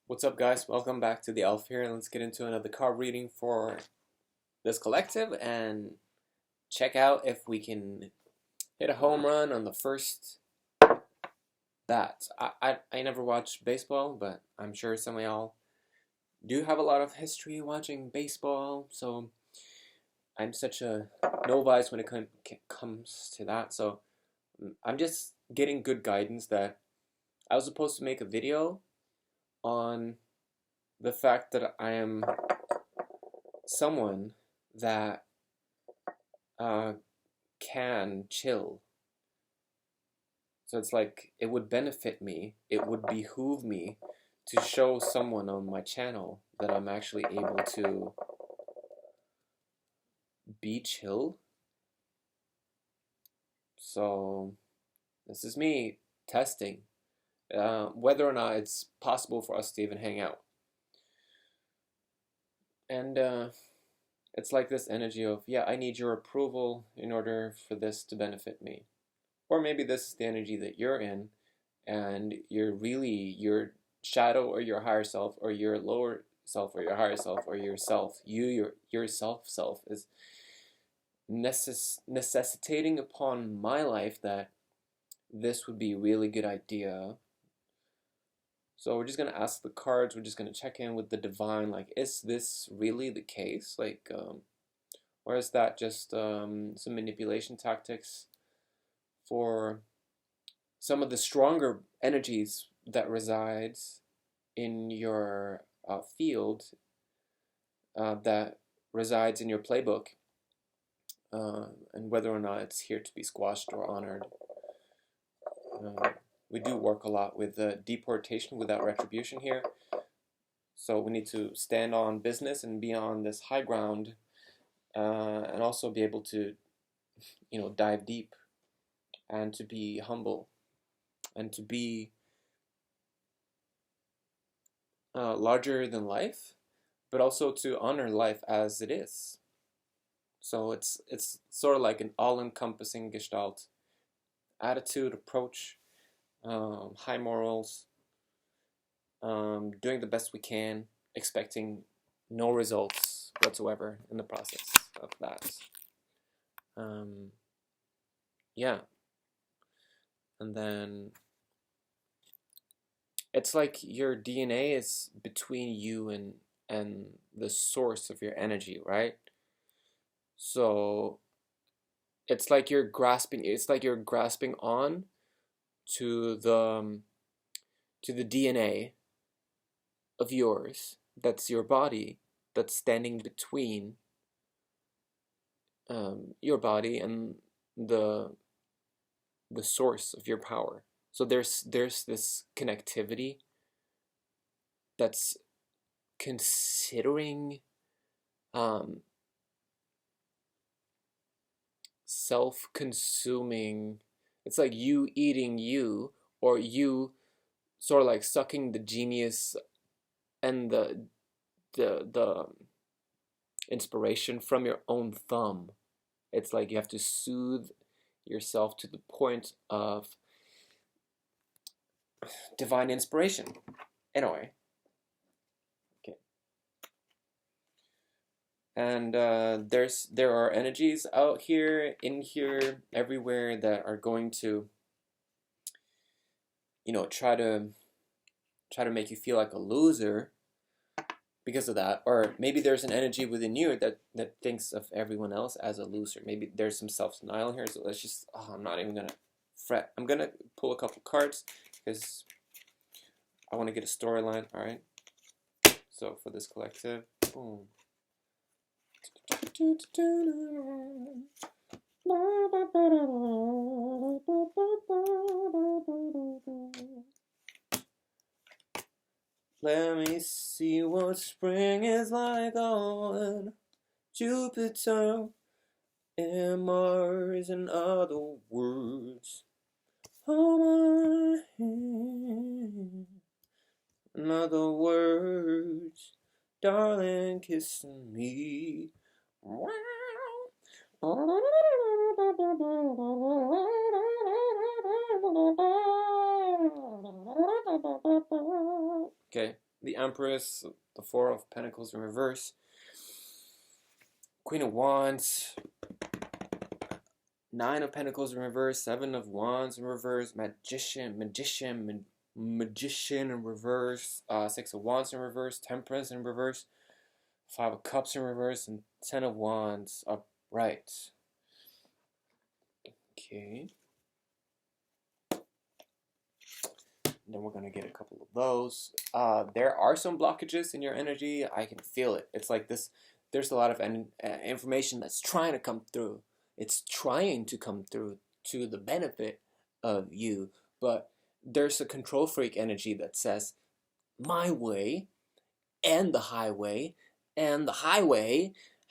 What's up, guys? Welcome back to the Elf here, and let's get into another card reading for this collective and check out if we can hit a home run on the first bat. I never watched baseball, but I'm sure some of y'all do have a lot of history watching baseball, so I'm such a novice when it comes to that. So I'm just getting good guidance that I was supposed to make a video on the fact that I am someone that can chill. So it's like it would benefit me, it would behoove me to show someone on my channel that I'm actually able to be chill. So this is me testing whether or not it's possible for us to even hang out. And it's like this energy of, yeah, I need your approval in order for this to benefit me. Or maybe this is the energy that you're in, and you're really your shadow or your higher self or your lower self or your higher self or yourself. Your self is necessitating upon my life that this would be a really good idea. So we're just going to ask the cards, we're just going to check in with the divine, like, is this really the case? Like, or is that just some manipulation tactics for some of the stronger energies that resides in your field, that resides in your playbook, and whether or not it's here to be squashed or honored. We do work a lot with deportation without retribution here. So we need to stand on business and be on this high ground, and also be able to, dive deep and to be humble and to be larger than life, but also to honor life as it is. So it's sort of like an all-encompassing gestalt attitude, approach, high morals, doing the best we can, expecting no results whatsoever in the process of that. Yeah. And then it's like your DNA is between you and the source of your energy, right? So it's like you're grasping on to the DNA of yours, that's your body, that's standing between your body and the source of your power. So there's this connectivity that's considering self-consuming. It's like you eating you, or you sort of like sucking the genius and the inspiration from your own thumb. It's like you have to soothe yourself to the point of divine inspiration. Anyway. Okay. And there are energies out here, in here, everywhere that are going to, try to make you feel like a loser because of that. Or maybe there's an energy within you that thinks of everyone else as a loser. Maybe there's some self-denial here. So let's just, I'm not even gonna fret. I'm gonna pull a couple cards because I want to get a storyline. All right. So for this collective, boom. Let me see what spring is like on Jupiter and Mars, in other words. Hold my hand. In other words, darling, kiss me. Okay, the Empress, the Four of Pentacles in reverse, Queen of Wands, Nine of Pentacles in reverse, Seven of Wands in reverse, Magician in reverse, Six of Wands in reverse, Temperance in reverse, Five of Cups in reverse, and Ten of Wands upright. Okay. And then we're going to get a couple of those. There are some blockages in your energy. I can feel it. It's like this. There's a lot of information that's trying to come through. It's trying to come through to the benefit of you. But there's a control freak energy that says, my way and the highway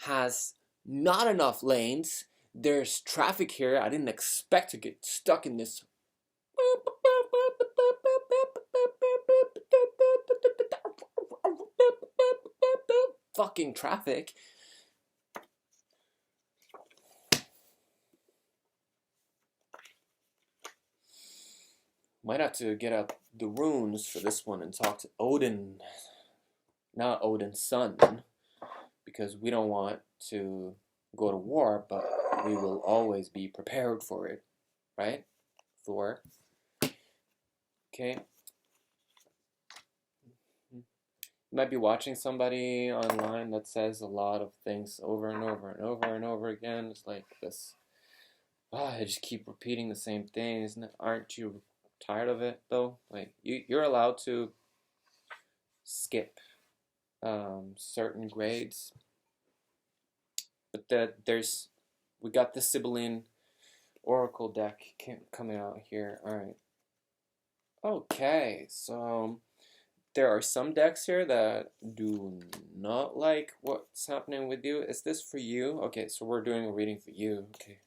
has not enough lanes. There's traffic here. I didn't expect to get stuck in this fucking traffic. Might have to get out the runes for this one and talk to Odin, not Odin's son, because we don't want to go to war, but we will always be prepared for it, right? Thor. Okay. You might be watching somebody online that says a lot of things over and over and over and over again. It's like this. I just keep repeating the same thing, isn't it? Aren't you tired of it though? Like you're allowed to skip certain grades, but we got the Sibylline Oracle deck coming out here. All right. Okay, so there are some decks here that do not like what's happening with you. Is this for you? Okay, so we're doing a reading for you. Okay.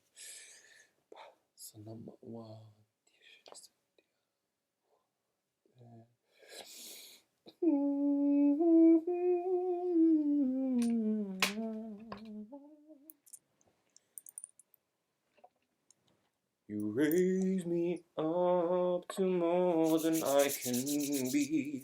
So number one. You raise me up to more than I can be.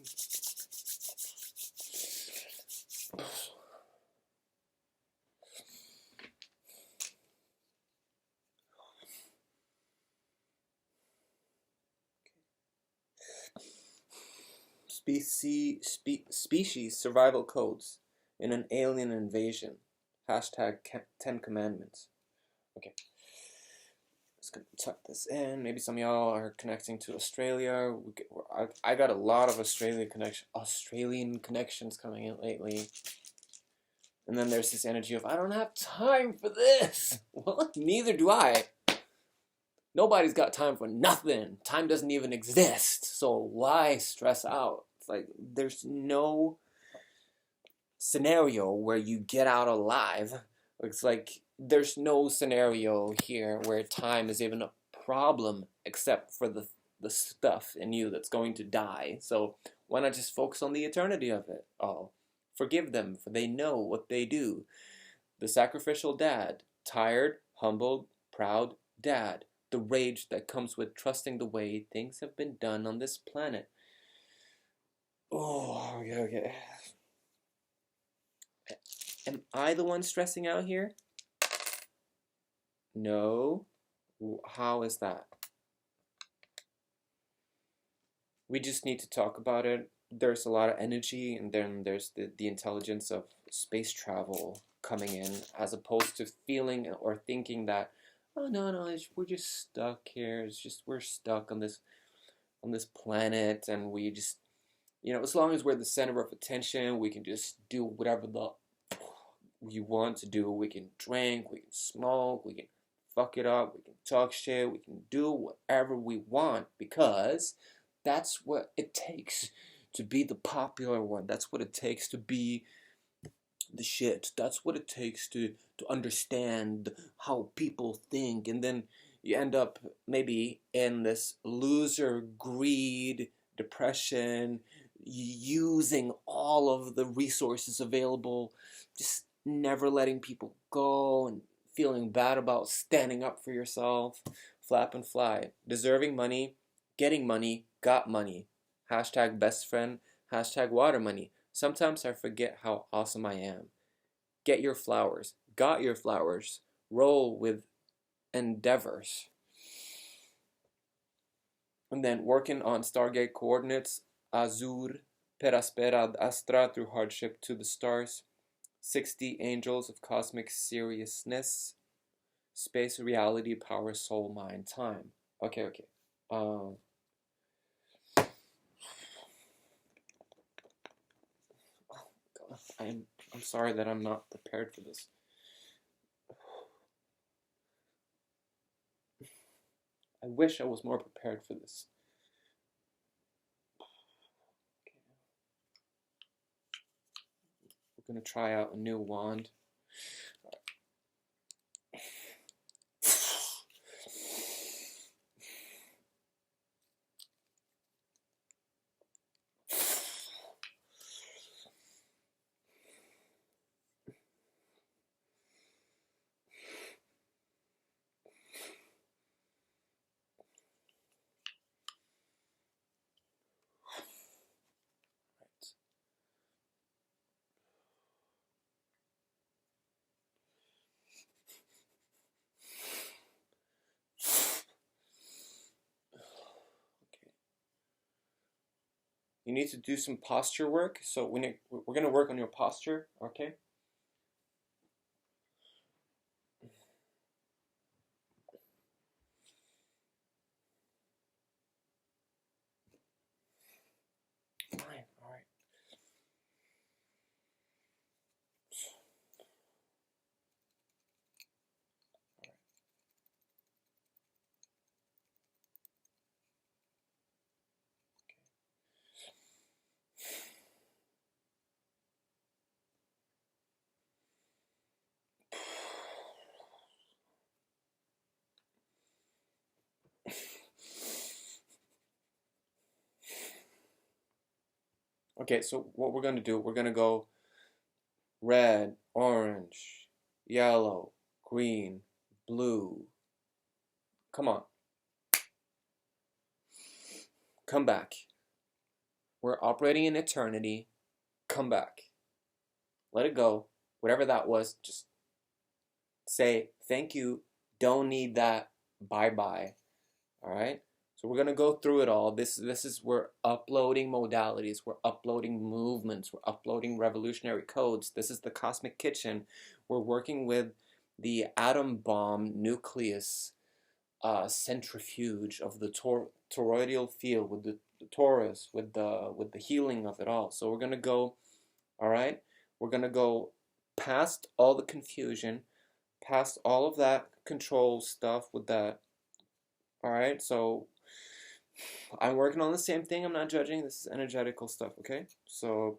Species survival codes in an alien invasion. Hashtag 10 Commandments. Okay. Just gonna tuck this in. Maybe some of y'all are connecting to Australia. I got a lot of Australian connections coming in lately. And then there's this energy of, I don't have time for this. Well, neither do I. Nobody's got time for nothing. Time doesn't even exist. So why stress out? It's like there's no scenario where you get out alive. It's like there's no scenario here where time is even a problem except for the stuff in you that's going to die. So why not just focus on the eternity of it all? Forgive them, for they know what they do. The sacrificial dad. Tired, humbled, proud dad. The rage that comes with trusting the way things have been done on this planet. Oh, okay. Am I the one stressing out here? No. How is that? We just need to talk about it. There's a lot of energy, and then there's the intelligence of space travel coming in, as opposed to feeling or thinking that, oh no, we're just stuck here. It's just we're stuck on this planet, and we just, as long as we're the center of attention, we can just do whatever we want to do. We can drink, we can smoke, we can fuck it up, we can talk shit, we can do whatever we want, because that's what it takes to be the popular one. That's what it takes to be the shit. That's what it takes to understand how people think. And then you end up maybe in this loser greed, depression, using all of the resources available, just never letting people go and feeling bad about standing up for yourself. Flap and fly. Deserving money, getting money, got money. Hashtag best friend, Hashtag water money. Sometimes I forget how awesome I am. Get your flowers. Got your flowers. Roll with endeavors. And then working on Stargate coordinates. Azur, per aspera ad astra, through hardship to the stars. 60 angels of cosmic seriousness. Space, reality, power, soul, mind, time. Okay. Oh God. I'm sorry that I'm not prepared for this. I wish I was more prepared for this. Okay. We're gonna try out a new wand. You need to do some posture work. So we're gonna work on your posture, okay? Fine, all right. Okay, so what we're gonna do, we're gonna go red, orange, yellow, green, blue. Come on. Come back. We're operating in eternity. Come back. Let it go. Whatever that was, just say thank you. Don't need that. Bye bye. All right. So we're gonna go through it all. This is we're uploading modalities. We're uploading movements. We're uploading revolutionary codes. This is the cosmic kitchen. We're working with the atom bomb nucleus centrifuge of the toroidal field, with the torus, with the healing of it all. So we're gonna go. All right. We're gonna go past all the confusion, past all of that control stuff with that. All right. So I'm working on the same thing. I'm not judging. This is energetical stuff, okay? So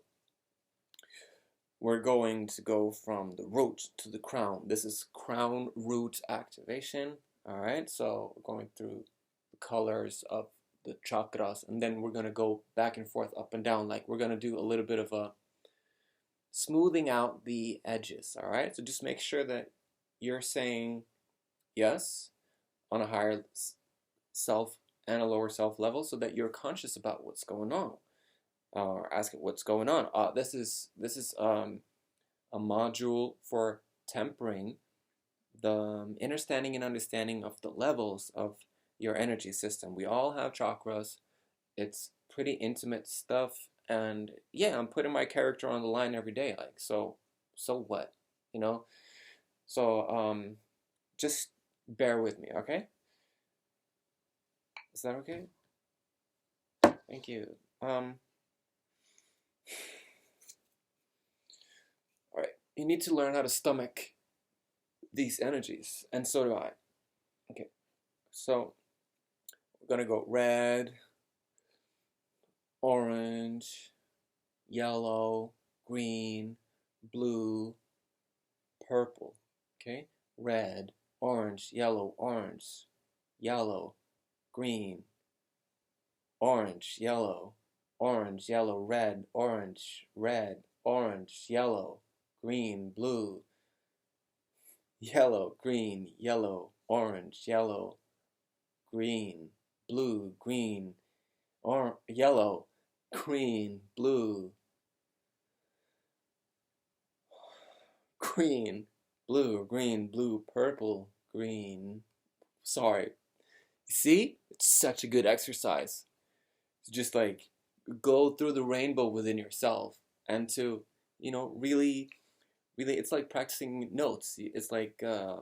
we're going to go from the root to the crown. This is crown root activation, all right? So we're going through the colors of the chakras, and then we're going to go back and forth, up and down. Like we're going to do a little bit of a smoothing out the edges, all right? So just make sure that you're saying yes on a higher self and a lower self level, so that you're conscious about what's going on, or asking what's going on. This is a module for tempering the understanding and understanding of the levels of your energy system. We all have chakras. It's pretty intimate stuff, and yeah, I'm putting my character on the line every day. Like, so what, you know? So just bear with me, okay? Is that okay? Thank you. All right. You need to learn how to stomach these energies, and so do I. Okay. So we're gonna go red, orange, yellow, green, blue, purple. Okay? Red, orange, yellow, green, orange, yellow, red, orange, yellow, green, blue, yellow, green, yellow, orange, yellow, green, blue, green, or yellow, green, blue, green, blue, green, blue, purple, green. Sorry. See? It's such a good exercise. To just like go through the rainbow within yourself and to, really, really, it's like practicing notes. It's like, I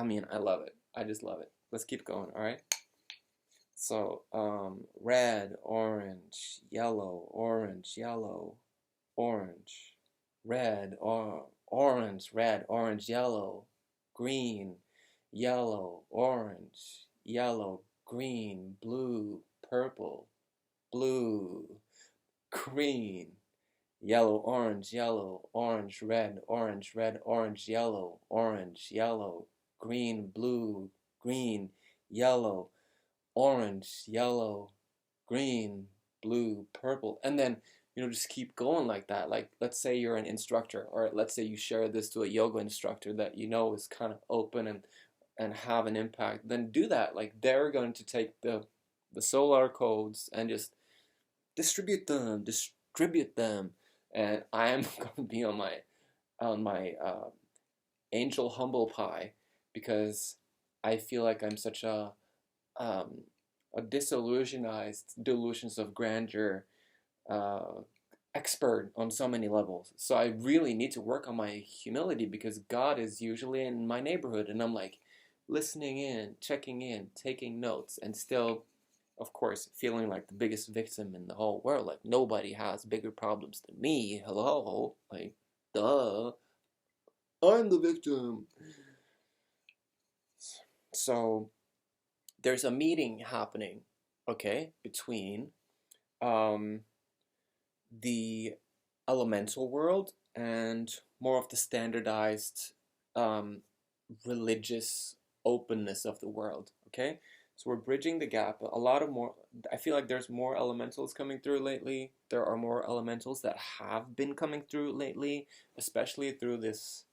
mean, I love it. I just love it. Let's keep going, all right? So, red, orange, yellow, orange, yellow, orange, red, orange, red, orange, yellow, green, yellow, orange, yellow, green, blue, purple, blue, green, yellow, orange, red, orange, yellow, green, blue, green, yellow, orange, yellow, green, blue, purple. And then, just keep going like that. Like, let's say you're an instructor, or let's say you share this to a yoga instructor that is kind of open and have an impact. Then do that. Like, they're going to take the solar codes and just distribute them. And I am going to be on my angel humble pie, because I feel like I'm such a disillusionized delusions of grandeur expert on so many levels. So I really need to work on my humility, because God is usually in my neighborhood, and I'm like listening in, checking in, taking notes, and still, of course, feeling like the biggest victim in the whole world. Like, nobody has bigger problems than me. Hello? Like, duh. I'm the victim. So there's a meeting happening, okay, between the elemental world and more of the standardized religious openness of the world, okay? So we're bridging the gap. I feel like there's more elementals coming through lately. There are more elementals that have been coming through lately, especially through this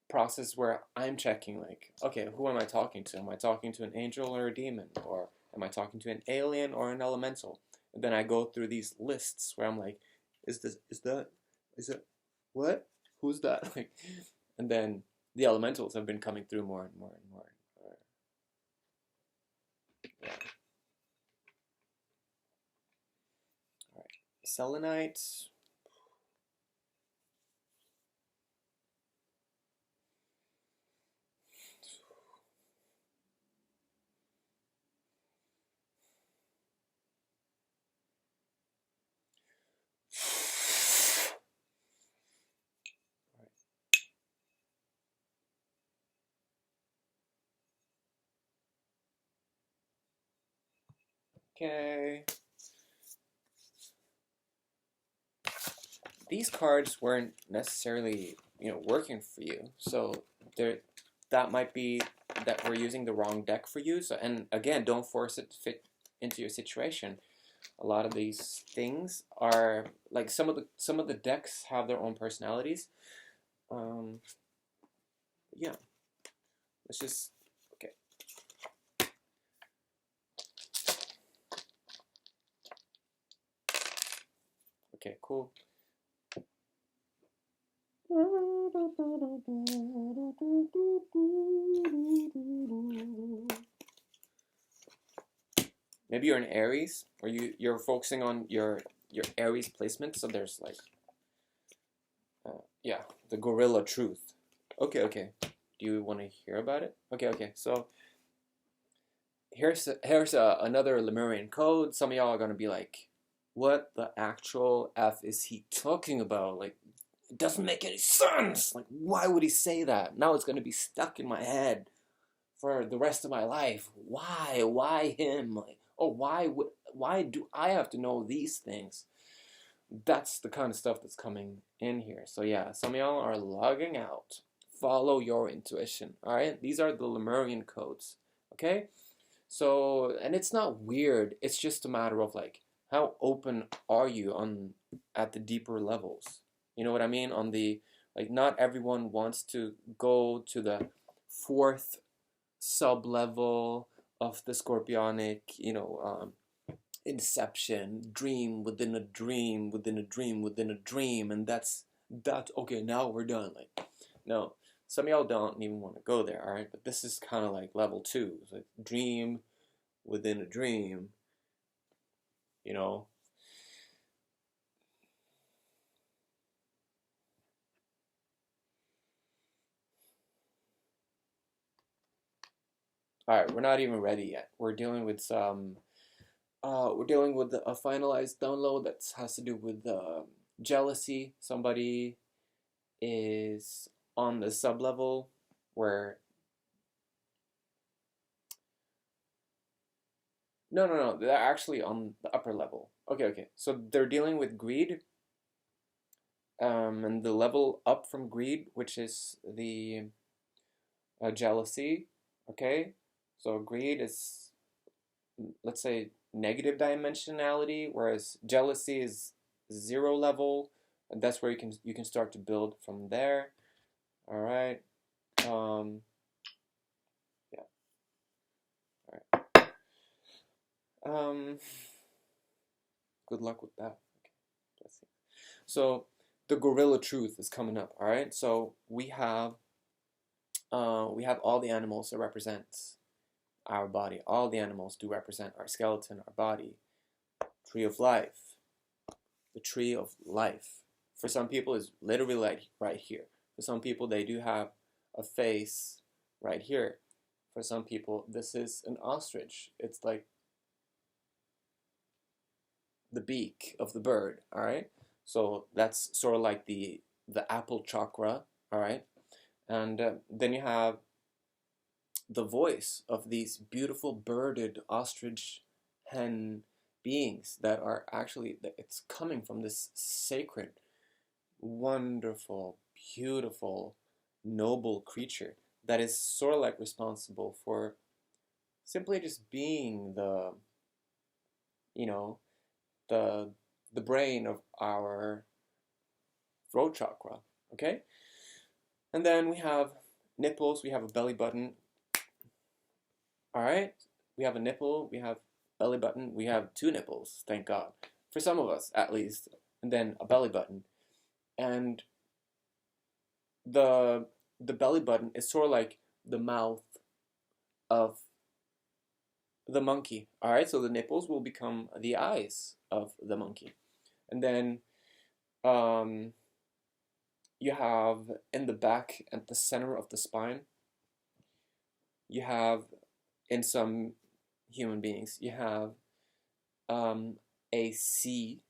process where I'm checking, like, okay, who am I talking to? Am I talking to an angel or a demon? Or am I talking to an alien or an elemental? And then I go through these lists where I'm like, is it, what? Who's that? Like, and then the elementals have been coming through more and more and more. Yeah. All right. Selenite. Okay. These cards weren't necessarily, working for you. So that might be that we're using the wrong deck for you. So, and again, don't force it to fit into your situation. A lot of these things are like some of the decks have their own personalities. Yeah. Let's just okay. Okay, cool. Maybe you're an Aries, or you're focusing on your Aries placement. So there's like, yeah, the gorilla truth. Okay. Do you want to hear about it? Okay. So here's another Lemurian code. Some of y'all are gonna be like, what the actual F is he talking about? Like, it doesn't make any sense. Like, why would he say that? Now it's gonna be stuck in my head for the rest of my life. Why? Why him? Like, oh, why do I have to know these things? That's the kind of stuff that's coming in here. So yeah, some of y'all are logging out. Follow your intuition. All right, these are the Lemurian codes. Okay, so, and it's not weird. It's just a matter of like, how open are you at the deeper levels? You know what I mean? On the, like, not everyone wants to go to the fourth sub-level of the scorpionic, inception, dream within a dream within a dream within a dream, and that's okay. Now we're done. Like, no, some of y'all don't even want to go there, all right? But this is kind of like level 2. It's like dream within a dream, you know. All right, we're not even ready yet. We're dealing with some. We're dealing with a finalized download that has to do with jealousy. Somebody is on the sub level where. No. They're actually on the upper level. Okay. So they're dealing with greed. And the level up from greed, which is the jealousy. Okay, so greed is, let's say, negative dimensionality, whereas jealousy is 0 level, and that's where you can start to build from there. All right. Yeah. All right. Good luck with that. Okay. Let's see. So the gorilla truth is coming up. All right. So we have all the animals that represent our body. All the animals do represent our skeleton, our body. Tree of life. The tree of life. For some people, is literally like right here. For some people, they do have a face right here. For some people, this is an ostrich. It's like the beak of the bird. All right. So that's sort of like the apple chakra. All right. And then you have the voice of these beautiful birded ostrich hen beings that are actually, it's coming from this sacred, wonderful, beautiful, noble creature that is sort of like responsible for simply just being the, the brain of our throat chakra. Okay. And then we have nipples, we have a belly button. All right, we have a nipple, we have belly button, we have 2 nipples, thank God, for some of us at least, and then a belly button. And the belly button is sort of like the mouth of the monkey. All right, so the nipples will become the eyes of the monkey. And then you have in the back, at the center of the spine, you have, in some human beings, you have a sea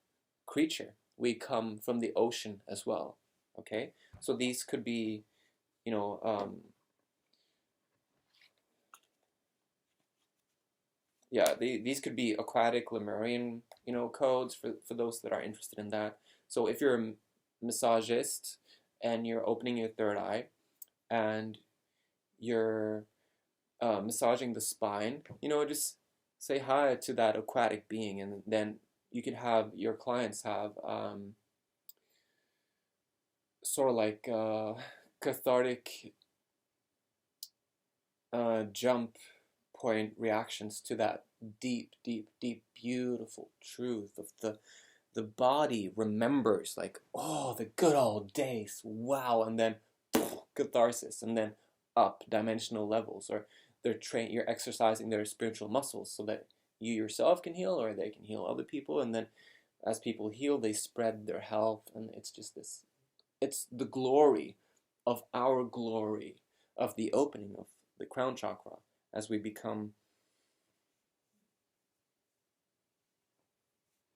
creature. We come from the ocean as well. Okay, so these could be, these could be aquatic Lemurian, codes for those that are interested in that. So if you're a massagist and you're opening your third eye and you're massaging the spine, just say hi to that aquatic being, and then you could have your clients have sort of like cathartic jump point reactions to that deep, beautiful truth of the body remembers, like, oh, the good old days, wow, and then catharsis, and then up dimensional levels, or you're exercising their spiritual muscles so that you yourself can heal, or they can heal other people, and then as people heal, they spread their health, and it's just this, it's the glory of our glory of the opening of the crown chakra as we become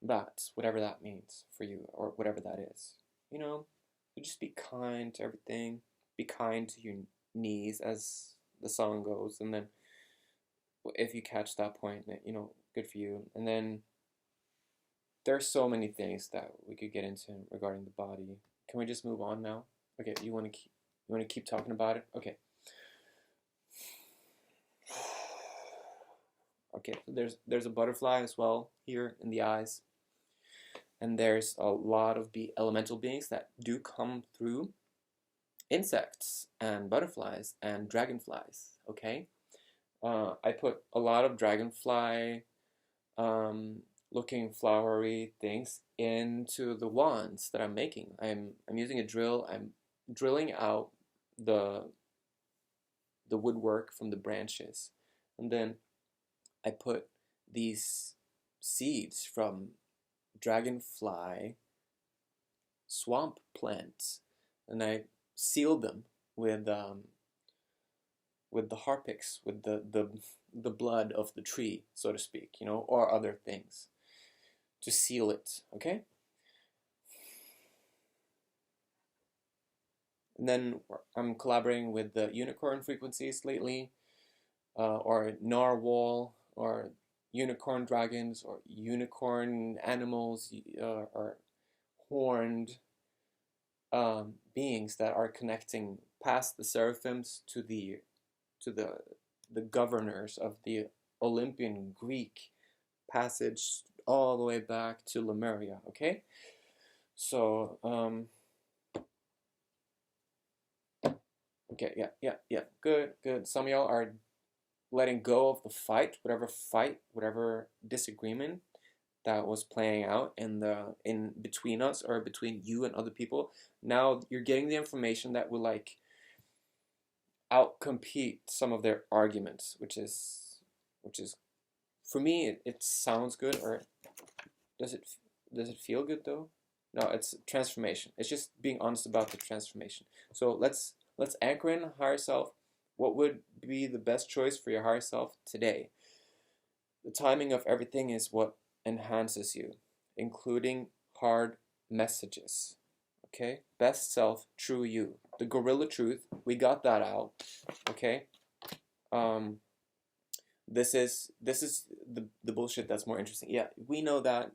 that, whatever that means for you, or whatever that is. You just be kind to everything, be kind to your knees, as the song goes, and then if you catch that point, good for you. And then there's so many things that we could get into regarding the body. Can we just move on now? Okay, you want to keep talking about it? Okay. Okay, there's a butterfly as well here in the eyes. And there's a lot of elemental beings that do come through insects and butterflies and dragonflies, okay? I put a lot of dragonfly looking flowery things into the wands that I'm making. I'm using a drill. I'm drilling out the woodwork from the branches, and then I put these seeds from dragonfly swamp plants, and I sealed them with the harpics, with the blood of the tree, so to speak, you know, or other things, to seal it. Okay. And then I'm collaborating with the unicorn frequencies lately, or narwhal, or unicorn dragons, or unicorn animals, or horned beings that are connecting past the seraphims to the governors of the Olympian Greek passage all the way back to Lemuria. Okay, so okay, yeah, good. Some of y'all are letting go of the fight, whatever disagreement that was playing out in between us, or between you and other people. Now you're getting the information that will like outcompete some of their arguments, which is for me it sounds good. Or does it feel good though? No, it's transformation. It's just being honest about the transformation. So let's anchor in higher self. What would be the best choice for your higher self today? The timing of everything is what enhances you, including hard messages. Okay? Best self, true you. The gorilla truth, we got that out. Okay? This is the bullshit that's more interesting. Yeah, we know that.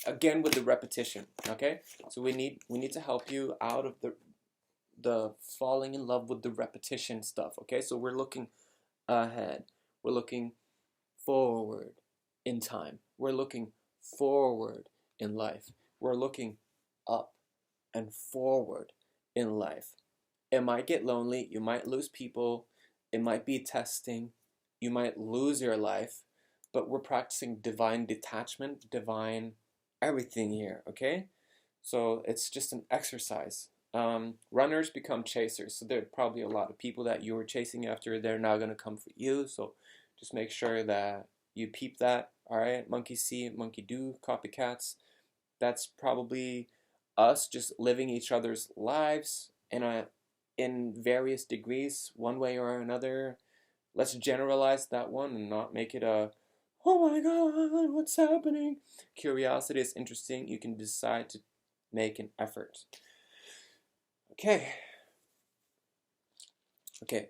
Again with the repetition. Okay? So we need to help you out of the falling in love with the repetition stuff. Okay? So we're looking ahead. We're looking forward in time. We're looking forward in life. We're looking up and forward in life. It might get lonely. You might lose people. It might be testing. You might lose your life. But we're practicing divine detachment, divine everything here, okay? So it's just an exercise. Runners become chasers. So there are probably a lot of people that you were chasing after. They're now going to come for you. So just make sure that you peep that. All right, monkey see, monkey do, copycats. That's probably us just living each other's lives in various degrees, one way or another. Let's generalize that one and not make it a, oh my god, what's happening? Curiosity is interesting. You can decide to make an effort. Okay. Okay.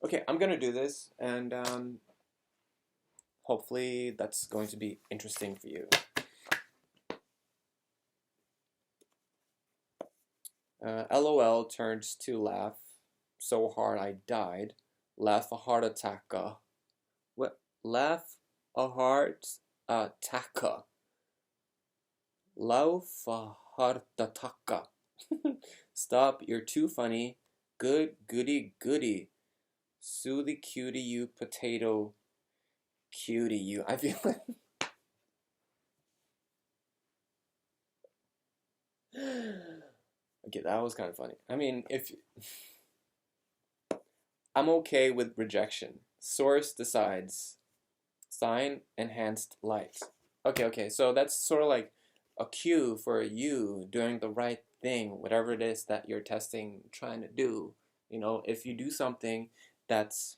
Okay, I'm gonna do this, and hopefully that's going to be interesting for you. LOL turns to laugh so hard I died. Laugh a heart attacker. What? Laugh a heart attacker. Laugh a heart attacker. Stop, you're too funny. Good, goody, goody. Sue the cutie, you potato cutie, you. I feel like. Okay, that was kind of funny. I mean, if I'm okay with rejection. Source decides. Sign enhanced light. Okay, so that's sort of like a cue for you doing the right thing, whatever it is that you're testing, trying to do. You know, if you do something that's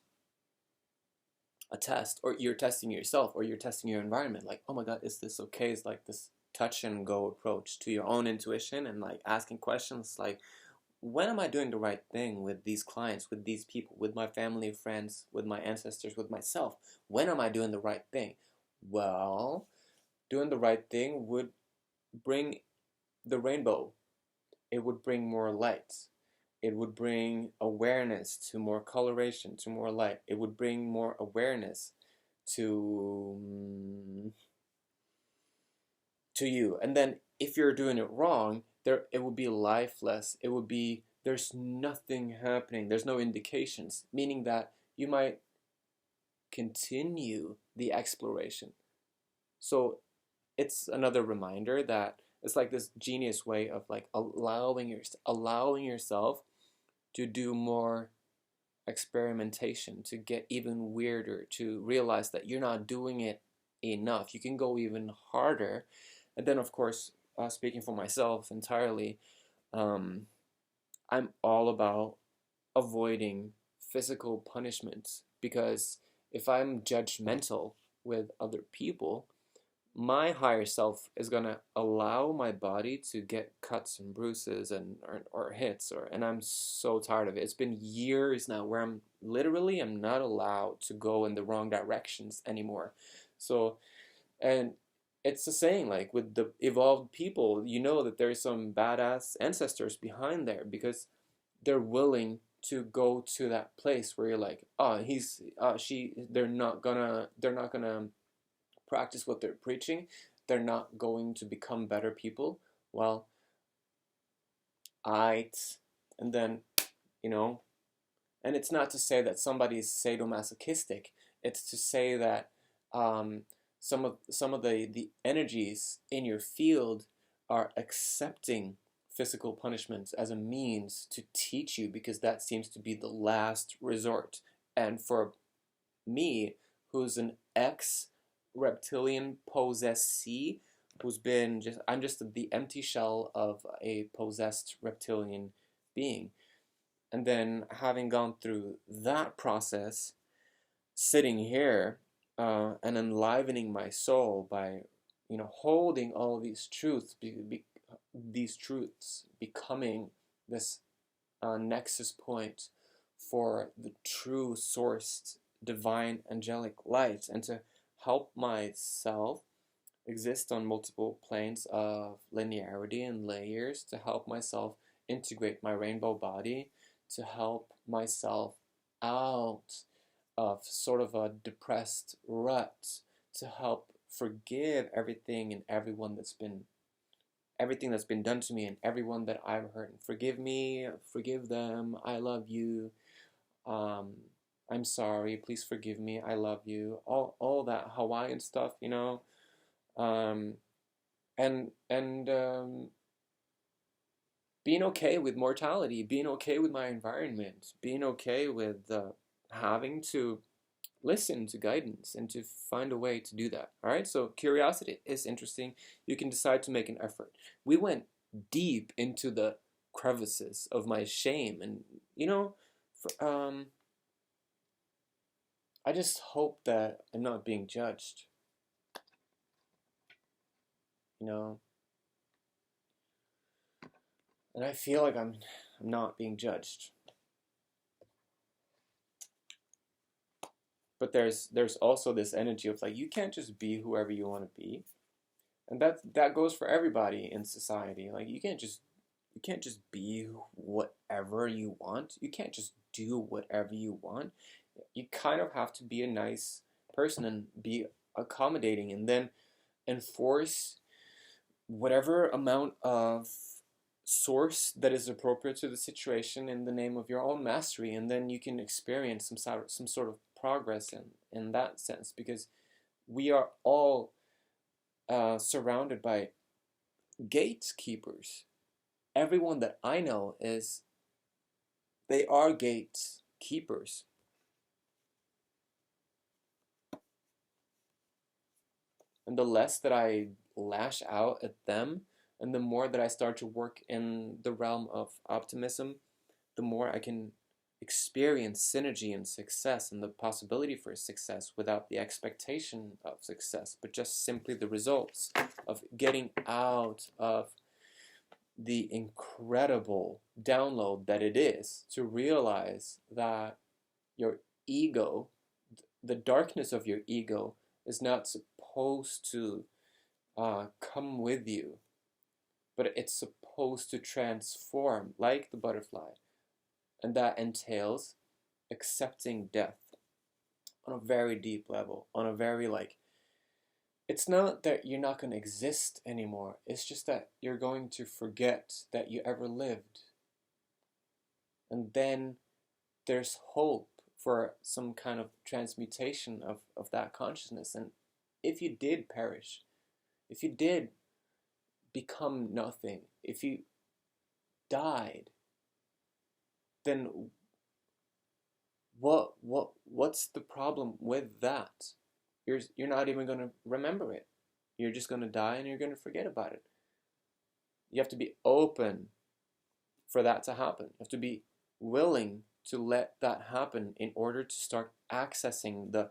a test, or you're testing yourself, or you're testing your environment, like, oh my god, is this okay? It's like this touch and go approach to your own intuition, and like asking questions like, when am I doing the right thing with these clients, with these people, with my family, friends, with my ancestors, with myself? When am I doing the right thing? Well, doing the right thing would bring the rainbow. It would bring more light. It would bring awareness to more coloration, to more light. It would bring more awareness to you. And then if you're doing it wrong, it will be lifeless. It would be, there's nothing happening. There's no indications, meaning that you might continue the exploration. So it's another reminder that it's like this genius way of like allowing yourself to do more experimentation, to get even weirder, to realize that you're not doing it enough. You can go even harder. And then, of course, speaking for myself entirely, I'm all about avoiding physical punishments, because if I'm judgmental with other people, my higher self is gonna allow my body to get cuts and bruises or hits, and I'm so tired of it. It's been years now where I'm not allowed to go in the wrong directions anymore. So, and it's the saying, like with the evolved people, you know that there's some badass ancestors behind there, because they're willing to go to that place where you're like, oh, they're not gonna practice what they're preaching. They're not going to become better people. Well, and then, and it's not to say that somebody is sadomasochistic. It's to say that some of the energies in your field are accepting physical punishments as a means to teach you, because that seems to be the last resort. And for me, who's an reptilian possessee, I'm just the empty shell of a possessed reptilian being. And then having gone through that process, sitting here and enlivening my soul by holding all these truths, these truths becoming this nexus point for the true sourced divine angelic light, and to help myself exist on multiple planes of linearity and layers, to help myself integrate my rainbow body, to help myself out of sort of a depressed rut, to help forgive everything and everyone everything that's been done to me and everyone that I've hurt. Forgive me, forgive them, I love you, I'm sorry, please forgive me, I love you, all that Hawaiian stuff, and being okay with mortality, being okay with my environment, being okay with having to listen to guidance and to find a way to do that. All right, so curiosity is interesting. You can decide to make an effort. We went deep into the crevices of my shame, and I just hope that I'm not being judged. And I feel like I'm not being judged. But there's also this energy of like, you can't just be whoever you want to be. And that goes for everybody in society. Like you can't just be whatever you want. You can't just do whatever you want. You kind of have to be a nice person and be accommodating, and then enforce whatever amount of source that is appropriate to the situation in the name of your own mastery, and then you can experience some sort of progress in that sense, because we are all surrounded by gatekeepers. Everyone that I know they are gatekeepers. And the less that I lash out at them, and the more that I start to work in the realm of optimism, the more I can experience synergy and success and the possibility for success without the expectation of success, but just simply the results of getting out of the incredible download that it is to realize that your ego, the darkness of your ego, is not supposed to come with you, but it's supposed to transform like the butterfly, And that entails accepting death on a very deep level, on a very it's not that you're not going to exist anymore. It's just that you're going to forget that you ever lived. And then there's hope for some kind of transmutation of that consciousness. And if you did perish, if you did become nothing, if you died, then what's the problem with that? You're not even going to remember it. You're just going to die and you're going to forget about it. You have to be open for that to happen. You have to be willing to let that happen in order to start accessing the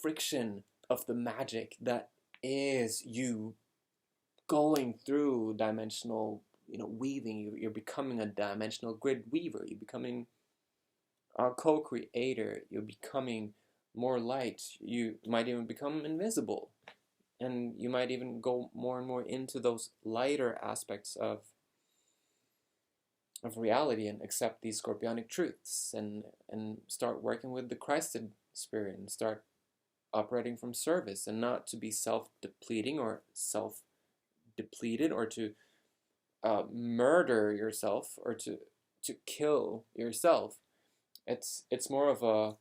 friction of the magic that is you going through dimensional weaving. You're becoming a dimensional grid weaver. You're becoming a co-creator. You're becoming more light. You might even become invisible, and you might even go more and more into those lighter aspects of reality and accept these scorpionic truths, and start working with the Christed spirit and start operating from service, and not to be self-depleting or self-depleted, or to murder yourself, or to kill yourself. It's more of a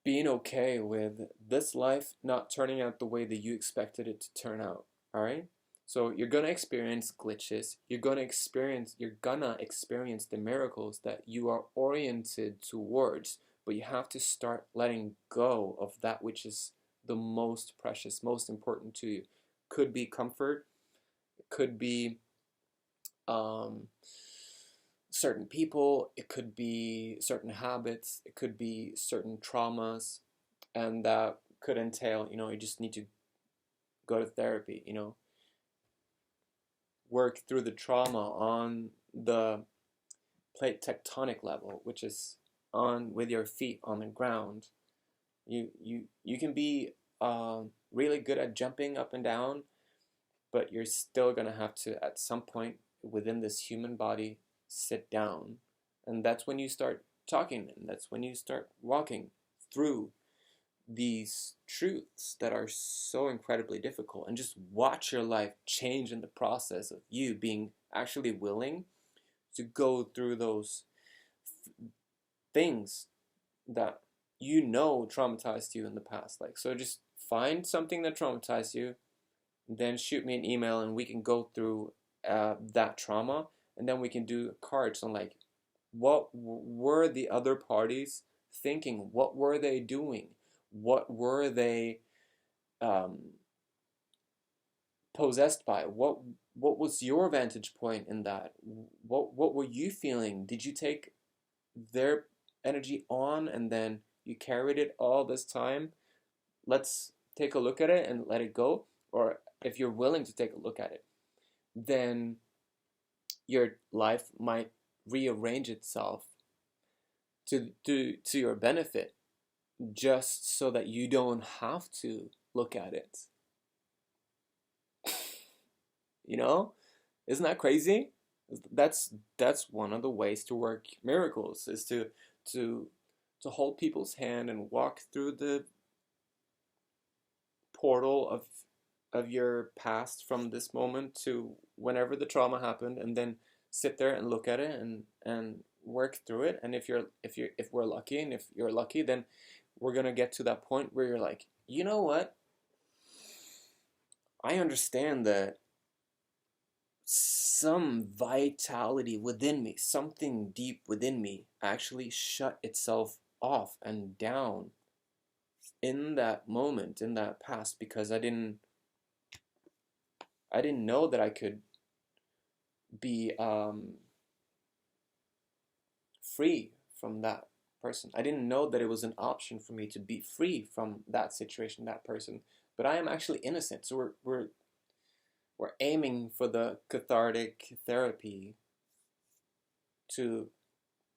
being okay with this life not turning out the way that you expected it to turn out. All right? So you're gonna experience glitches. You're gonna experience the miracles that you are oriented towards, but you have to start letting go of that which is the most precious, most important to you. Could be comfort. It could be certain people, it could be certain habits, it could be certain traumas, and that could entail, you just need to go to therapy, work through the trauma on the plate tectonic level, which is on with your feet on the ground. You can be really good at jumping up and down, but you're still gonna have to, at some point within this human body, sit down. And that's when you start talking, and that's when you start walking through these truths that are so incredibly difficult, and just watch your life change in the process of you being actually willing to go through those things that traumatized you in the past. So just find something that traumatized you, then shoot me an email, and we can go through that trauma, and then we can do cards on what were the other parties thinking, what were they doing, what were they possessed by, what was your vantage point in that, what were you feeling, did you take their energy on and then you carried it all this time? Let's take a look at it and let it go. Or if you're willing to take a look at it, then your life might rearrange itself to your benefit, just so that you don't have to look at it. Isn't that crazy? That's one of the ways to work miracles, is to hold people's hand and walk through the portal of your past, from this moment to whenever the trauma happened, and then sit there and look at it and work through it. And if we're lucky, and if you're lucky, then we're gonna get to that point where you're like, you know what? I understand that some vitality within me, something deep within me, actually shut itself off and down in that moment, in that past, because I didn't know that I could be free from that person. I didn't know that it was an option for me to be free from that situation, that person. But I am actually innocent. So we're aiming for the cathartic therapy to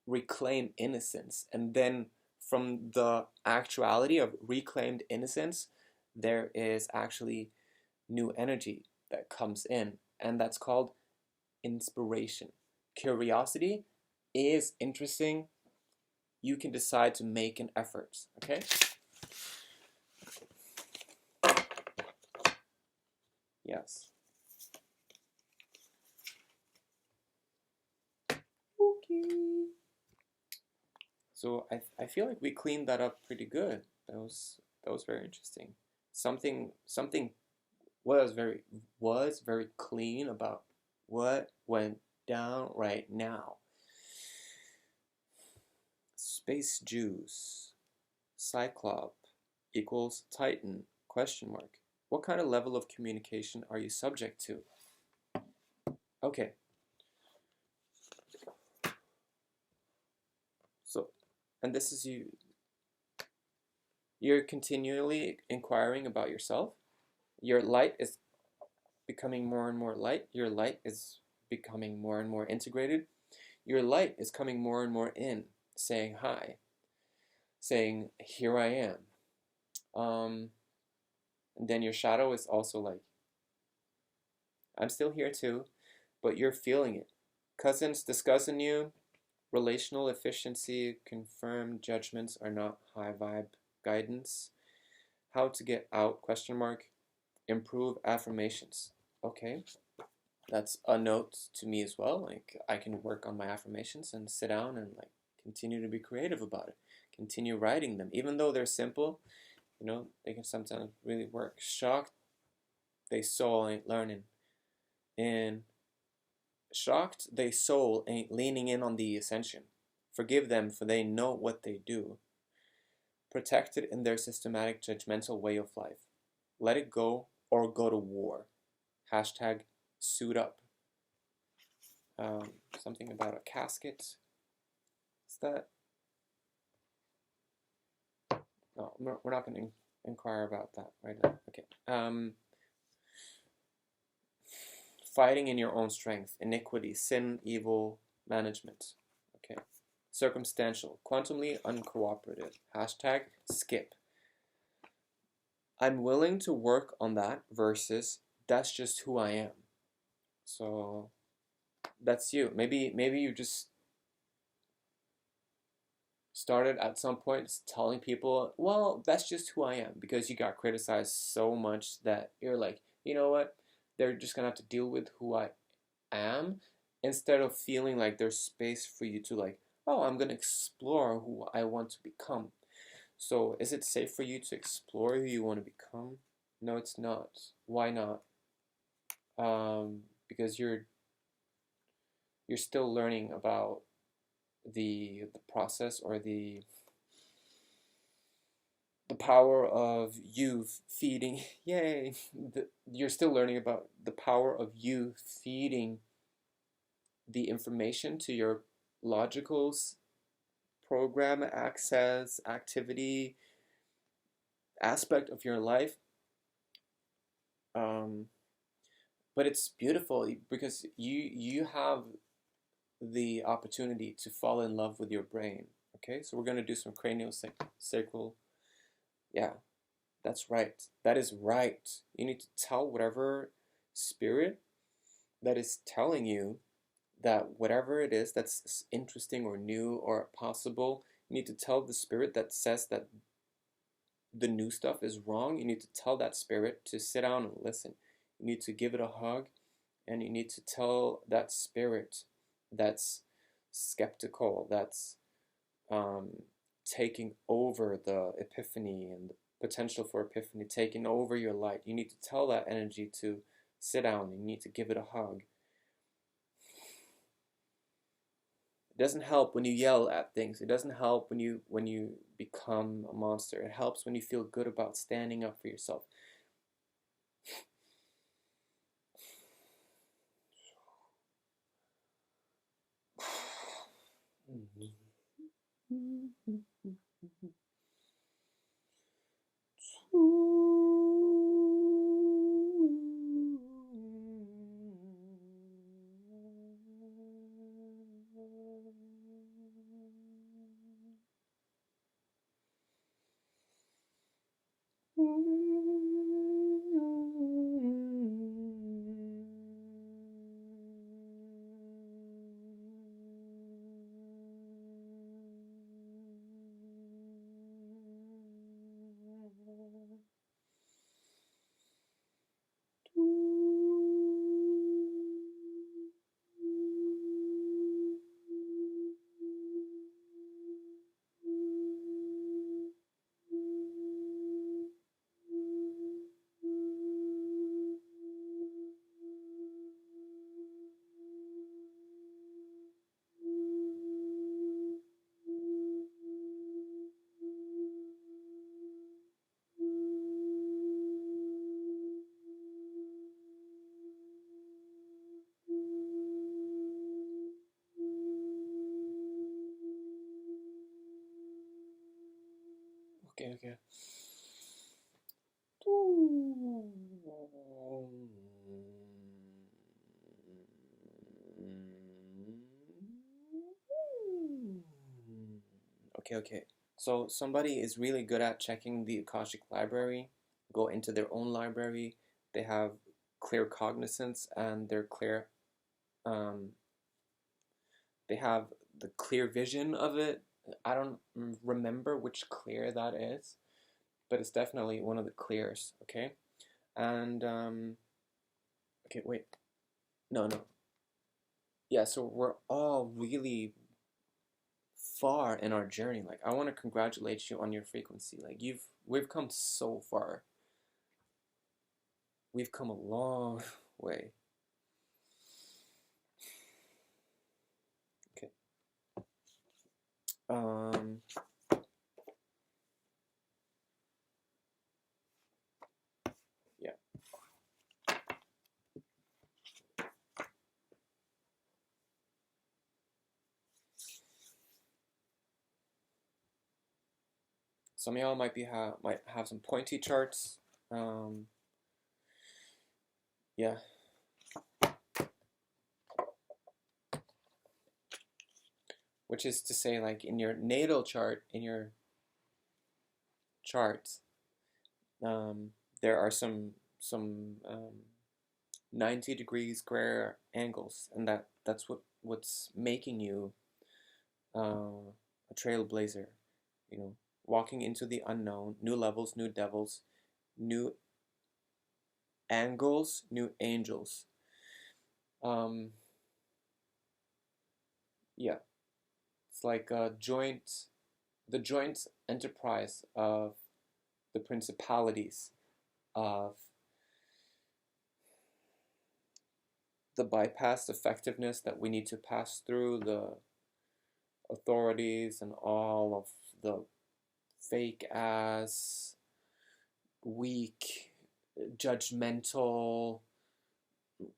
reclaim innocence. And then from the actuality of reclaimed innocence, there is actually new energy that comes in. And that's called inspiration. Curiosity is interesting, you can decide to make an effort, okay? Yes. Okay. So I feel like we cleaned that up pretty good. That was very interesting. Something was very clean about what went down right now. Space Jews, Cyclop equals Titan, question mark. What kind of level of communication are you subject to? Okay. So, and this is you. You're continually inquiring about yourself. Your light is becoming more and more light. Your light is becoming more and more integrated. Your light is coming more and more in, saying hi, saying, here I am. And then your shadow is also like, I'm still here too, but you're feeling it. Cousins discussing you, relational efficiency, confirmed judgments are not high vibe guidance. How to get out, question mark, improve affirmations. Okay, that's a note to me as well. Like, I can work on my affirmations and sit down and like continue to be creative about it. Continue writing them, even though they're simple. You know, they can sometimes really work. Shocked, they soul ain't learning. And shocked, they soul ain't leaning in on the ascension. Forgive them, for they know what they do. Protected in their systematic judgmental way of life. Let it go or go to war. Hashtag suit up. Something about a casket. Is that? No, we're not going to inquire about that right now. Okay. Fighting in your own strength. Iniquity, sin, evil, management. Okay. Circumstantial, quantumly uncooperative. Hashtag skip. I'm willing to work on that versus that's just who I am. So that's you. Maybe you just started at some point telling people, well, that's just who I am, because you got criticized so much that you're like, you know what? They're just gonna have to deal with who I am, instead of feeling like there's space for you to like, oh, I'm gonna explore who I want to become. So is it safe for you to explore who you want to become? No, it's not. Why not? Because you're still learning about the process, or the power of you feeding. Yay! You're still learning about the power of you feeding the information to your logical program access activity aspect of your life. But it's beautiful because you have the opportunity to fall in love with your brain. Okay, so we're going to do some cranial sacral. Yeah, that's right. That is right. You need to tell whatever spirit that is telling you that whatever it is that's interesting or new or possible, you need to tell the spirit that says that the new stuff is wrong. You need to tell that spirit to sit down and listen. You need to give it a hug, and you need to tell that spirit that's skeptical, that's taking over the epiphany and the potential for epiphany, taking over your light. You need to tell that energy to sit down. You need to give it a hug. It doesn't help when you yell at things. It doesn't help when you become a monster. It helps when you feel good about standing up for yourself. Okay, okay. Okay, okay. So somebody is really good at checking the Akashic library, go into their own library. They have clear cognizance and they're clear, um, they have the clear vision of it. I don't remember which clear that is, but it's definitely one of the clears, okay? And, okay, wait. No, no. Yeah, so we're all really far in our journey. Like, I want to congratulate you on your frequency. Like, we've come so far. We've come a long way. Okay. Um, yeah. Some of y'all might have some pointy charts. Yeah. Which is to say, like in your natal chart, in your charts, there are some 90-degree square angles, and that's what's making you a trailblazer. You know, walking into the unknown, new levels, new devils, new angles, new angels. Yeah, it's like the joint enterprise of the principalities, of the bypassed effectiveness that we need to pass through the authorities and all of the fake ass, weak, judgmental,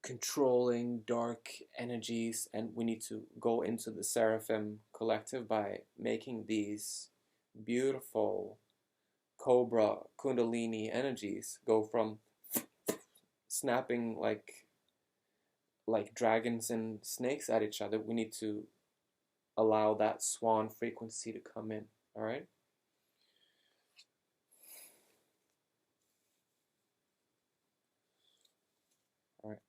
controlling dark energies, and we need to go into the seraphim collective by making these beautiful cobra kundalini energies go from snapping like dragons and snakes at each other. We need to allow that swan frequency to come in. All right. All right.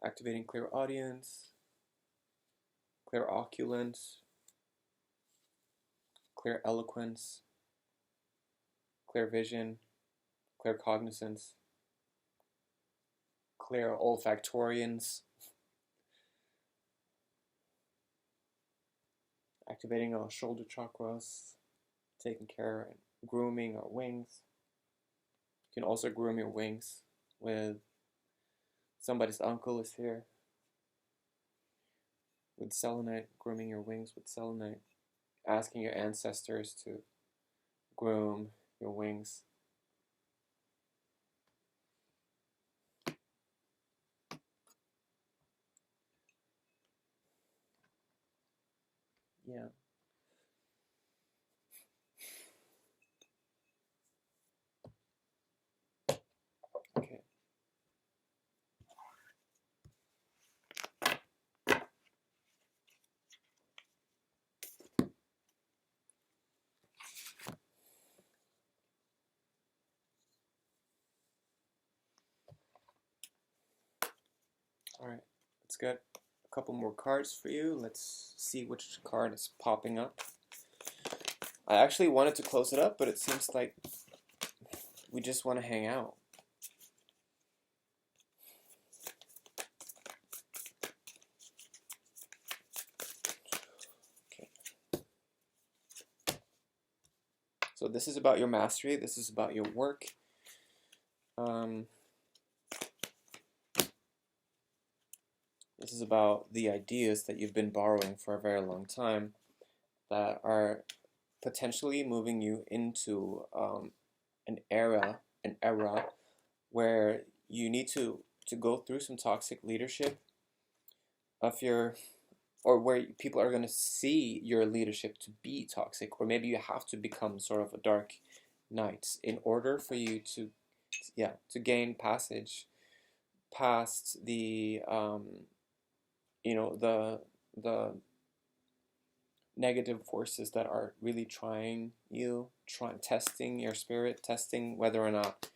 Activating clear audience, clear oculence, clear eloquence, clear vision, clear cognizance, clear olfactorians, activating our shoulder chakras, taking care and grooming our wings. You can also groom your wings with somebody's uncle is here with selenite, grooming your wings with selenite, asking your ancestors to groom your wings. Yeah. Okay. Alright, let's get a couple more cards for you. Let's see which card is popping up. I actually wanted to close it up, but it seems like we just want to hang out. Okay. So this is about your mastery. This is about your work. This is about the ideas that you've been borrowing for a very long time that are potentially moving you into an era where you need to go through some toxic leadership of your, or where people are going to see your leadership to be toxic, or maybe you have to become sort of a dark knight in order for you to gain passage past the the negative forces that are really testing your spirit, testing whether or not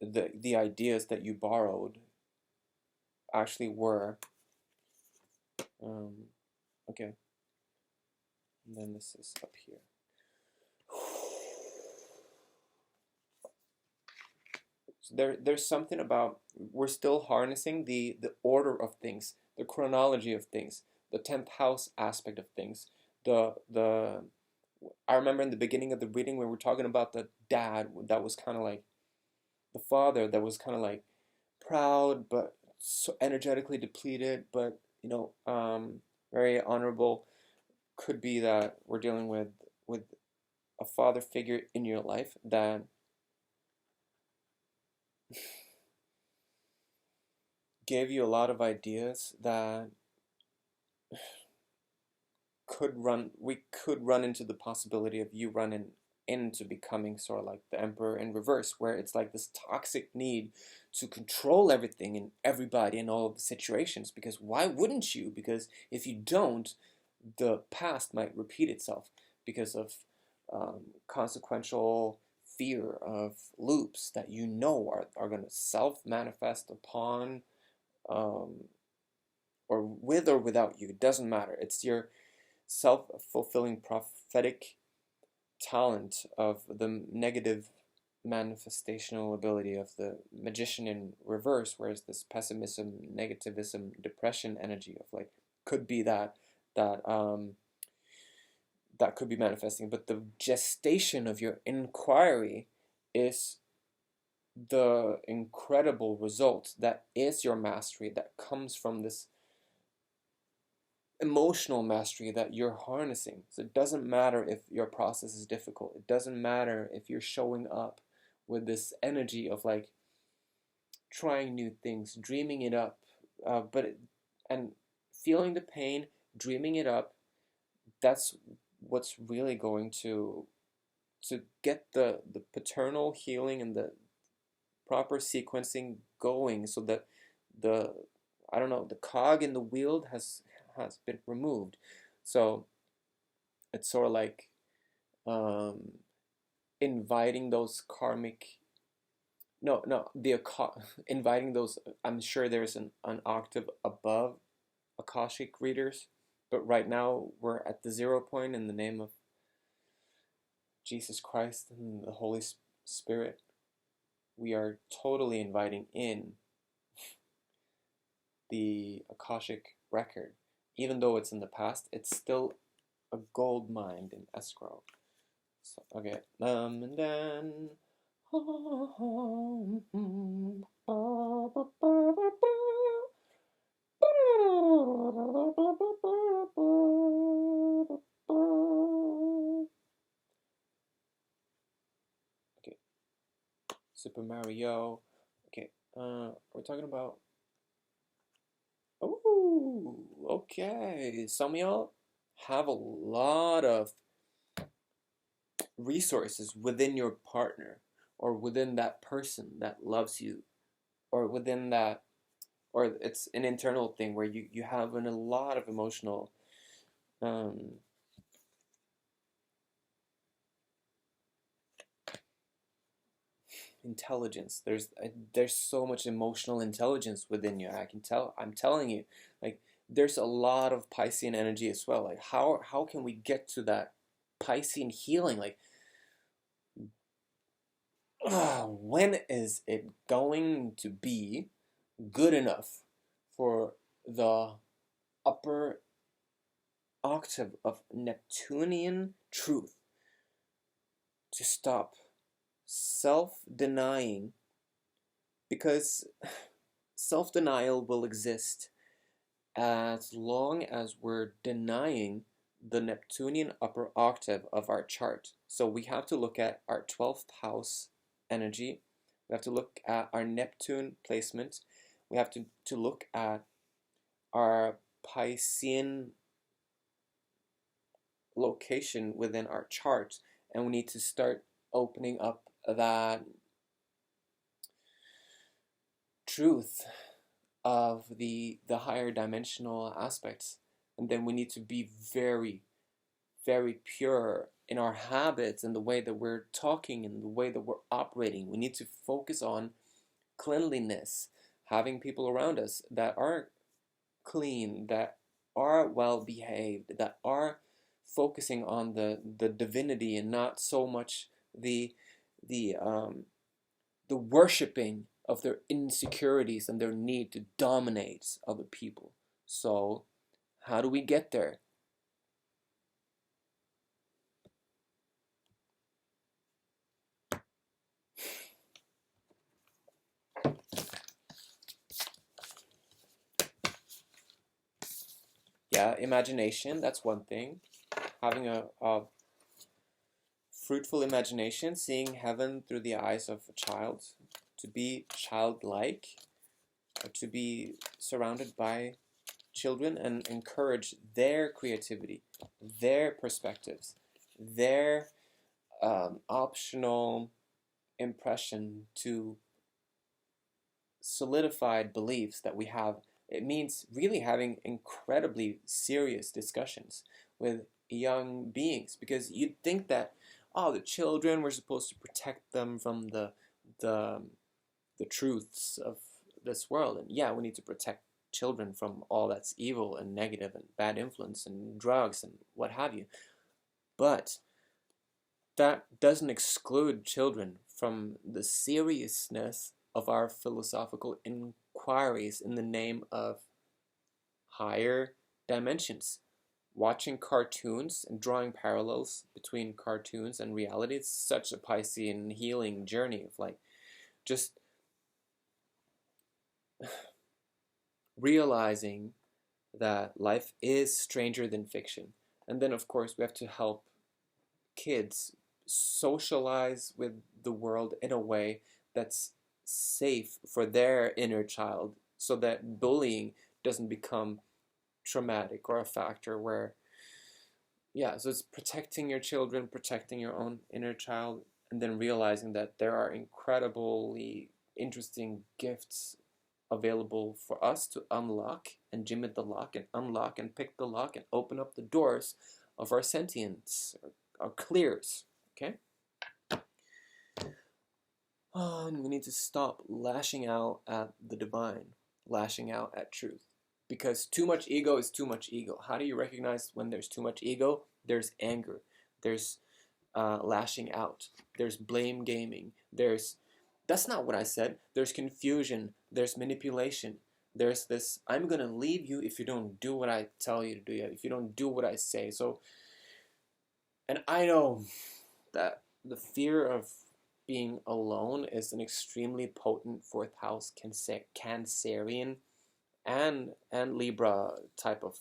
the ideas that you borrowed actually were. Okay. And then this is up here. So there's something about, we're still harnessing the order of things, the chronology of things, the 10th house aspect of things. I remember in the beginning of the reading when we were talking about the dad that was kind of like, the father that was kind of like proud but so energetically depleted, but very honorable. Could be that we're dealing with a father figure in your life that gave you a lot of ideas that we could run into the possibility of you running into becoming sort of like the emperor in reverse, where it's like this toxic need to control everything and everybody in all of the situations. Because why wouldn't you? Because if you don't, the past might repeat itself because of consequential fear of loops that are going to self-manifest upon, or with or without you. It doesn't matter. It's your self-fulfilling prophetic talent of the negative manifestational ability of the magician in reverse, whereas this pessimism, negativism, depression energy of like could be that could be manifesting. But the gestation of your inquiry is the incredible result that is your mastery, that comes from this emotional mastery that you're harnessing. So it doesn't matter if your process is difficult. It doesn't matter if you're showing up with this energy of like trying new things, dreaming it up, and feeling the pain, dreaming it up. That's what's really going to get the paternal healing and the proper sequencing going, so that the cog in the wheel has been removed. So it's sort of like inviting those karmic, inviting those. I'm sure there's an octave above Akashic readers, but right now we're at the 0 point in the name of Jesus Christ and the Holy Spirit. We are totally inviting in the Akashic record. Even though it's in the past, it's still a gold mine in escrow. So, okay, and then okay, Super Mario. Okay, we're talking about. Oh, okay. Some of y'all have a lot of resources within your partner, or within that person that loves you, or within that, or it's an internal thing where you have a lot of emotional intelligence. There's so much emotional intelligence within you. I can tell. I'm telling you, like there's a lot of Piscean energy as well. Like how can we get to that Piscean healing? Like when is it going to be good enough for the upper octave of Neptunian truth to stop self-denying? Because self-denial will exist as long as we're denying the Neptunian upper octave of our chart. So we have to look at our 12th house energy. We have to look at our Neptune placement. We have to look at our Piscean location within our chart, and we need to start opening up that truth of the higher dimensional aspects. And then we need to be very, very pure in our habits and the way that we're talking and the way that we're operating. We need to focus on cleanliness, having people around us that are clean, that are well behaved, that are focusing on the divinity and not so much the worshiping of their insecurities and their need to dominate other people. So how do we get there? Yeah, imagination, that's one thing. Having a fruitful imagination, seeing heaven through the eyes of a child, to be childlike, to be surrounded by children and encourage their creativity, their perspectives, their optional impression to solidified beliefs that we have. It means really having incredibly serious discussions with young beings, because you'd think that, oh, the children, we're supposed to protect them from the truths of this world, and yeah, we need to protect children from all that's evil and negative and bad influence and drugs and what have you. But that doesn't exclude children from the seriousness of our philosophical inquiries in the name of higher dimensions. Watching cartoons and drawing parallels between cartoons and reality, it's such a Piscean healing journey of like just realizing that life is stranger than fiction. And then of course we have to help kids socialize with the world in a way that's safe for their inner child, so that bullying doesn't become traumatic or a factor where, yeah, so it's protecting your children, protecting your own inner child, and then realizing that there are incredibly interesting gifts available for us to unlock and jimmy the lock and unlock and pick the lock and open up the doors of our sentience, our clears, okay? And we need to stop lashing out at the divine, lashing out at truth. Because too much ego is too much ego. How do you recognize when there's too much ego? There's anger. There's lashing out. There's blame gaming. That's not what I said. There's confusion. There's manipulation. There's this, I'm going to leave you if you don't do what I tell you to do, if you don't do what I say. So, and I know that the fear of being alone is an extremely potent fourth house Cancerian and Libra type of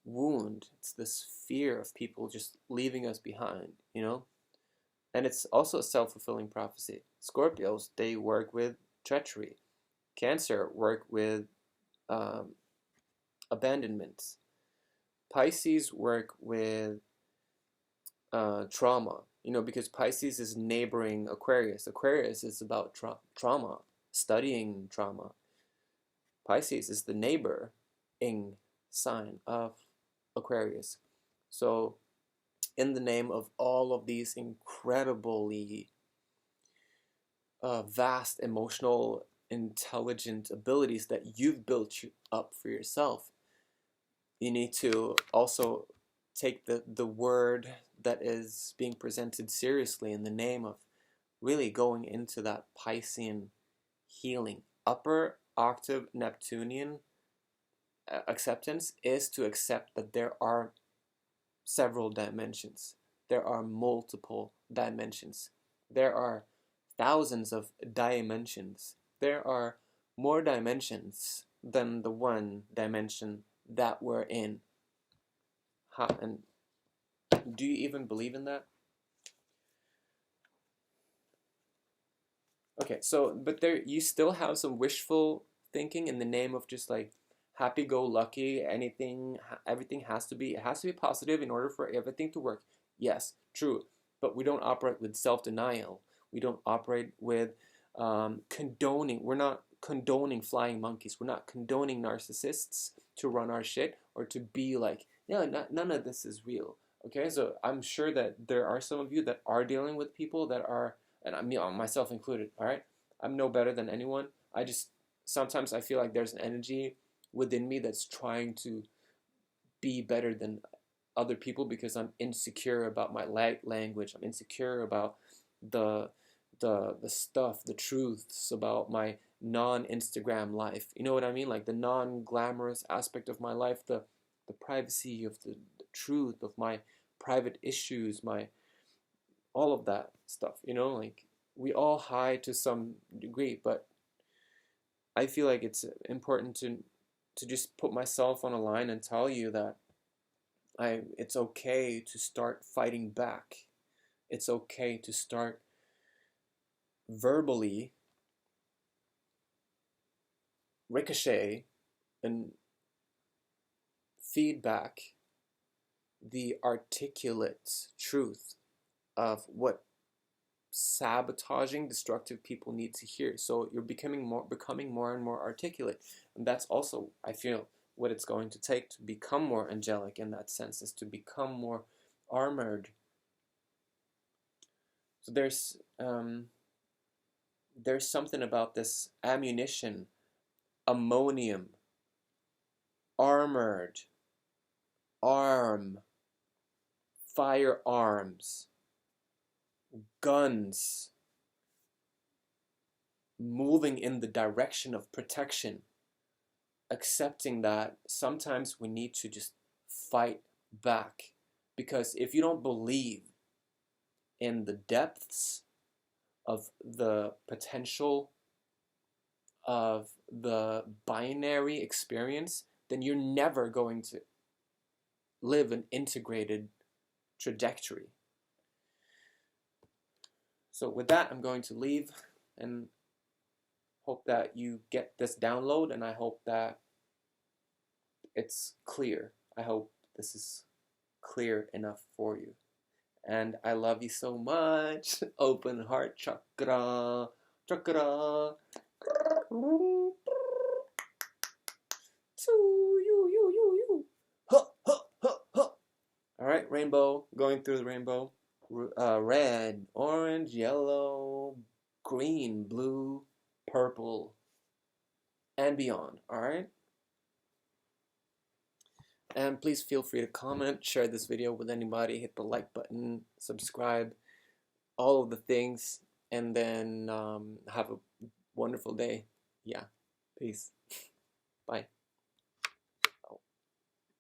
wound. It's this fear of people just leaving us behind, you know? And it's also a self-fulfilling prophecy. Scorpios, they work with treachery. Cancer work with abandonment. Pisces work with trauma, you know, because Pisces is neighboring Aquarius. Aquarius is about trauma, studying trauma. Pisces is the neighboring sign of Aquarius. So in the name of all of these incredibly vast emotional intelligent abilities that you've built up for yourself, you need to also take the word that is being presented seriously in the name of really going into that Piscean healing. Upper octave Neptunian acceptance is to accept that there are several dimensions. There are multiple dimensions. There are thousands of dimensions. There are more dimensions than the one dimension that we're in. And do you even believe in that? Okay, so but there you still have some wishful thinking in the name of just like happy-go-lucky. Everything has to be positive in order for everything to work. Yes, true, but we don't operate with self-denial. We don't operate with condoning. We're not condoning flying monkeys. We're not condoning narcissists to run our shit or to be like, yeah, none of this is real. Okay, so I'm sure that there are some of you that are dealing with people that are, and I'm myself included. All right, I'm no better than anyone. I just sometimes I feel like there's an energy within me that's trying to be better than other people because I'm insecure about my language. I'm insecure about the stuff, the truths about my non-Instagram life. You know what I mean? Like the non-glamorous aspect of my life, the privacy of the truth of my private issues, my all of that stuff. You know, like we all hide to some degree, but I feel like it's important to just put myself on a line and tell you that it's okay to start fighting back. It's okay to start verbally ricochet and feedback the articulate truth of what sabotaging destructive people need to hear. So you're becoming more and more articulate, and that's also, I feel, what it's going to take to become more angelic in that sense, is to become more armored. So there's something about this ammunition, ammonium, armored, arm, firearms, guns, moving in the direction of protection, accepting that sometimes we need to just fight back. Because if you don't believe in the depths of the potential of the binary experience, then you're never going to live an integrated trajectory. So with that, I'm going to leave and hope that you get this download, and I hope that it's clear. I hope this is clear enough for you. And I love you so much. Open heart chakra. Chakra. To you. Huh, huh, huh, huh. All right, rainbow. Going through the rainbow. Red, orange, yellow, green, blue, purple, and beyond. All right. And please feel free to comment, share this video with anybody, hit the like button, subscribe, all of the things, and then have a wonderful day. Yeah. Peace. Bye.